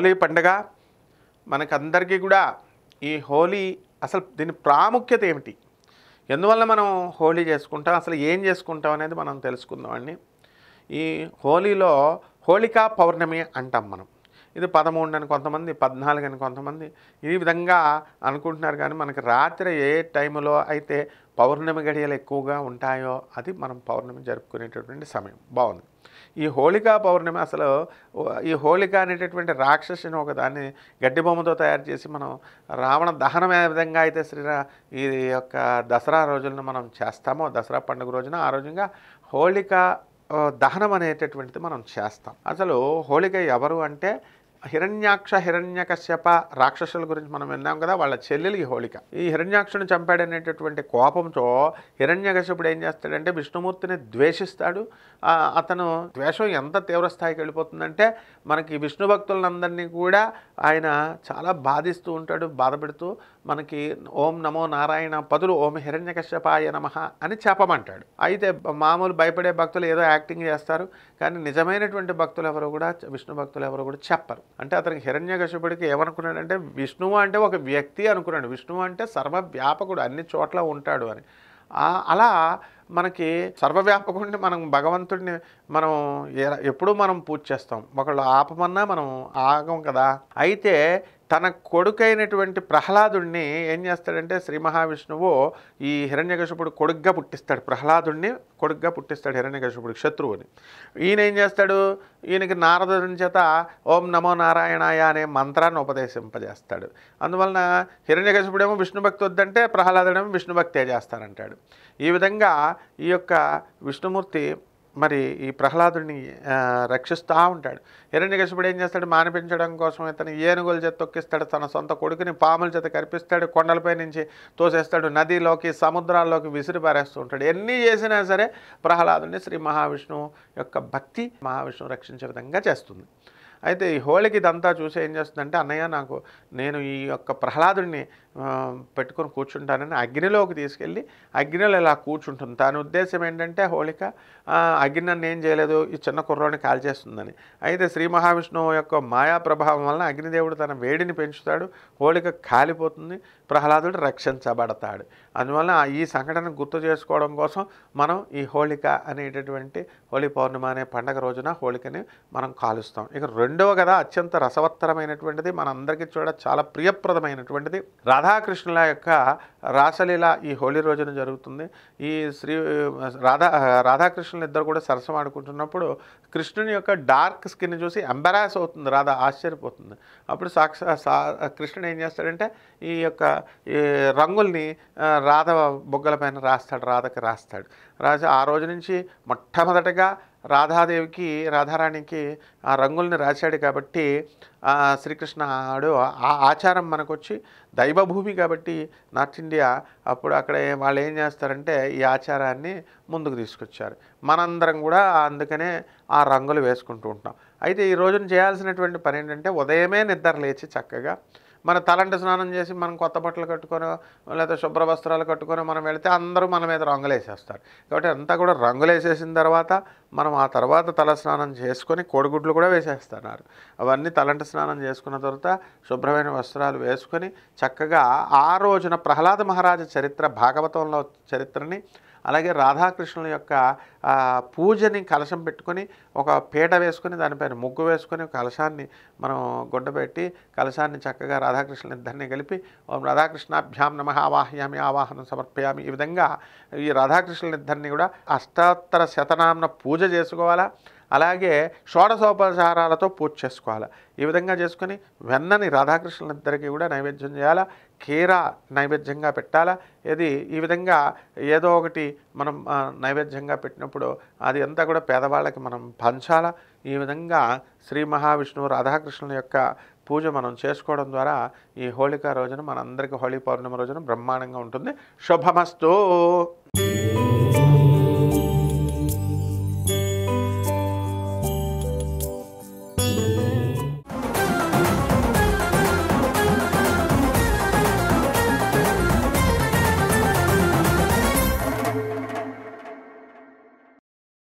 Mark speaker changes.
Speaker 1: హోలీ పండుగ మనకందరికీ కూడా ఈ హోలీ అసలు దీని ప్రాముఖ్యత ఏమిటి, ఎందువల్ల మనం హోలీ చేసుకుంటాం, అసలు ఏం చేసుకుంటాం అనేది మనం తెలుసుకుందామండి. ఈ హోలీలో హోళికా పౌర్ణమి అంటాం మనం. ఇది 13 అని కొంతమంది, 14 అని కొంతమంది ఈ విధంగా అనుకుంటున్నారు. కానీ మనకి రాత్రి ఏ టైంలో అయితే పౌర్ణమి గడియలు ఎక్కువగా ఉంటాయో అది మనం పౌర్ణమి జరుపుకునేటటువంటి సమయం. బాగుంది. ఈ హోళికా పౌర్ణమి అసలు ఈ హోళిక అనేటటువంటి రాక్షసుని ఒకదాన్ని గడ్డి బొమ్మతో తయారు చేసి మనం రావణ దహనం ఏ విధంగా అయితే ఈ యొక్క దసరా రోజులను మనం చేస్తామో, దసరా పండుగ రోజున ఆ రోజుగా హోళిక దహనం అనేటటువంటిది మనం చేస్తాం. అసలు హోళిక ఎవరు అంటే హిరణ్యాక్ష హిరణ్యకశ్యప రాక్షసుల గురించి మనం విన్నాం కదా, వాళ్ళ చెల్లెలు ఈ హోళిక. ఈ హిరణ్యాక్షుని చంపాడనేటటువంటి కోపంతో హిరణ్యకశ్యపుడు ఏం చేస్తాడంటే విష్ణుమూర్తిని ద్వేషిస్తాడు. అతను ద్వేషం ఎంత తీవ్రస్థాయికి వెళ్ళిపోతుందంటే మనకి విష్ణు భక్తులందరినీ కూడా ఆయన చాలా బాధిస్తూ ఉంటాడు, బాధపెడుతూ మనకి ఓం నమో నారాయణ పదులు ఓం హిరణ్యకశ్యపాయ నమః అని చెప్పమంటాడు. అయితే మామూలు భయపడే భక్తులు ఏదో యాక్టింగ్ చేస్తారు, కానీ నిజమైనటువంటి భక్తులు ఎవరు కూడా, విష్ణు భక్తులు ఎవరు కూడా చెప్పరు. అంటే అతనికి హిరణ్యకశ్యపుడికి ఏమనుకున్నాడంటే విష్ణువు అంటే ఒక వ్యక్తి అనుకున్నాడు, విష్ణువు అంటే సర్వవ్యాపకుడు, అన్ని చోట్ల ఉంటాడు అని. అలా మనకి సర్వవ్యాపకుడిని మనం భగవంతుడిని మనం ఎప్పుడూ మనం పూజ చేస్తాం, ఒకళ్ళు ఆపమన్నా మనం ఆగం కదా. అయితే తన కొడుకైనటువంటి ప్రహ్లాదుడిని ఏం చేస్తాడంటే శ్రీ మహావిష్ణువు ఈ హిరణ్యకశిపుడు కొడుగ్గా పుట్టిస్తాడు, ప్రహ్లాదుడిని కొడుగ్గా పుట్టిస్తాడు హిరణ్యకశిపుడికి, శత్రువుని. ఈయన ఏం చేస్తాడు, ఈయనకి నారదుని చేత ఓం నమో నారాయణాయ అనే మంత్రాన్ని ఉపదేశింపజేస్తాడు. అందువలన హిరణ్యకశిపుడేమో విష్ణు భక్తి వద్దంటే ప్రహ్లాదుడేమో విష్ణు భక్తే చేస్తానంటాడు. ఈ విధంగా ఈ యొక్క విష్ణుమూర్తి మరి ఈ ప్రహ్లాదుడిని రక్షిస్తూ ఉంటాడు. హిరణ్యకశిపుడు ఏం చేస్తాడు, మానిపించడం కోసం ఇతను ఏనుగుల చేత తొక్కిస్తాడు, తన సొంత కొడుకుని పాముల చేత కరిపిస్తాడు, కొండలపై నుంచి తోసేస్తాడు, నదిలోకి సముద్రాల్లోకి విసిరి పారేస్తూ ఉంటాడు. ఎన్ని చేసినా సరే ప్రహ్లాదుడిని శ్రీ మహావిష్ణువు యొక్క భక్తి మహావిష్ణువు రక్షించే విధంగా చేస్తుంది. అయితే ఈ హోళికి ఇదంతా చూసి ఏం చేస్తుందంటే అన్నయ్య నేను ఈ యొక్క ప్రహ్లాదుడిని పెట్టుకొని కూర్చుంటానని అగ్నిలోకి తీసుకెళ్ళి అగ్నిలో ఇలా కూర్చుంటుంది. దాని ఉద్దేశం ఏంటంటే హోళిక అగ్ని నన్ను ఏం చేయలేదు, ఈ చిన్న కుర్రోని కాల్చేస్తుందని. అయితే శ్రీ మహావిష్ణువు యొక్క మాయా ప్రభావం వలన అగ్నిదేవుడు తన వేడిని పెంచుతాడు, హోళిక కాలిపోతుంది, ప్రహ్లాదుడు రక్షించబడతాడు. అందువలన ఈ సంఘటన గుర్తు చేసుకోవడం కోసం మనం ఈ హోళిక అనేటటువంటి హోళీ పౌర్ణిమ అనే పండగ రోజున హోళికని మనం కాలుస్తాం. ఇక రెండవ కదా అత్యంత రసవత్తరమైనటువంటిది, మనందరికీ చాలా ప్రియప్రదమైనటువంటిది రాధాకృష్ణుల యొక్క రాసలీల ఈ హోళీ రోజున జరుగుతుంది. ఈ రాధాకృష్ణులు ఇద్దరు కూడా సరసం ఆడుకుంటున్నప్పుడు కృష్ణుని యొక్క డార్క్ స్కిన్ చూసి ఎంబరాస్ అవుతుంది రాధ, ఆశ్చర్యపోతుంది. అప్పుడు కృష్ణుడు ఏం చేస్తాడంటే ఈ యొక్క రంగుల్ని రాధ బొగ్గలపైన రాస్తాడు, రాధకి రాస్తాడు. రాసి ఆ రోజు నుంచి మొట్టమొదటగా రాధాదేవికి, రాధారాణికి ఆ రంగుల్ని రాశాడు. కాబట్టి శ్రీకృష్ణుడు ఆ ఆచారం మనకొచ్చి దైవభూమి కాబట్టి నార్త్ ఇండియా, అప్పుడు అక్కడ వాళ్ళు ఏం చేస్తారంటే ఈ ఆచారాన్ని ముందుకు తీసుకొచ్చారు. మనందరం కూడా అందుకనే ఆ రంగులు వేసుకుంటూ ఉంటాం. అయితే ఈ రోజున చేయాల్సినటువంటి పని ఏంటంటే ఉదయమే నిద్ర లేచి చక్కగా మన తలంటి స్నానం చేసి మనం కొత్త బట్టలు కట్టుకొని లేదా శుభ్ర వస్త్రాలు కట్టుకొని మనం వెళితే అందరూ మన మీద రంగులు వేసేస్తారు. కాబట్టి అంతా కూడా రంగులు వేసేసిన తర్వాత మనం ఆ తర్వాత తల స్నానం చేసుకొని కోడిగుడ్లు కూడా వేసేస్తున్నారు. అవన్నీ తలంటి స్నానం చేసుకున్న తర్వాత శుభ్రమైన వస్త్రాలు వేసుకొని చక్కగా ఆ రోజున ప్రహ్లాద మహారాజు చరిత్ర, భాగవతంలో చరిత్రని, అలాగే రాధాకృష్ణుల యొక్క పూజని కలశం పెట్టుకొని ఒక పీట వేసుకొని దానిపైన ముగ్గు వేసుకొని కలశాన్ని మనం గుడ్డపెట్టి కలశాన్ని చక్కగా రాధాకృష్ణుల ఇద్దరిని కలిపి ఓం రాధాకృష్ణాభ్యాం నమః ఆవాహయామి ఆవాహనం సమర్పయామి, ఈ విధంగా ఈ రాధాకృష్ణుల ఇద్దరిని కూడా అష్టాత్తర శతనామన పూజ చేసుకోవాలా. అలాగే షోడశోపచారాలతో పూజ చేసుకోవాలి. ఈ విధంగా చేసుకొని వెన్నని రాధాకృష్ణులిద్దరికీ కూడా నైవేద్యం చేయాలా, కీర నైవేద్యంగా పెట్టాలా. ఈ విధంగా ఏదో ఒకటి మనం నైవేద్యంగా పెట్టినప్పుడు అది అంతా కూడా పేదవాళ్ళకి మనం పంచాలా. ఈ విధంగా శ్రీ మహావిష్ణువు రాధాకృష్ణుల యొక్క పూజ మనం చేసుకోవడం ద్వారా ఈ హోళికా రోజున మనందరికీ హోళీ పౌర్ణమి రోజున బ్రహ్మాండంగా ఉంటుంది. శుభమస్తు.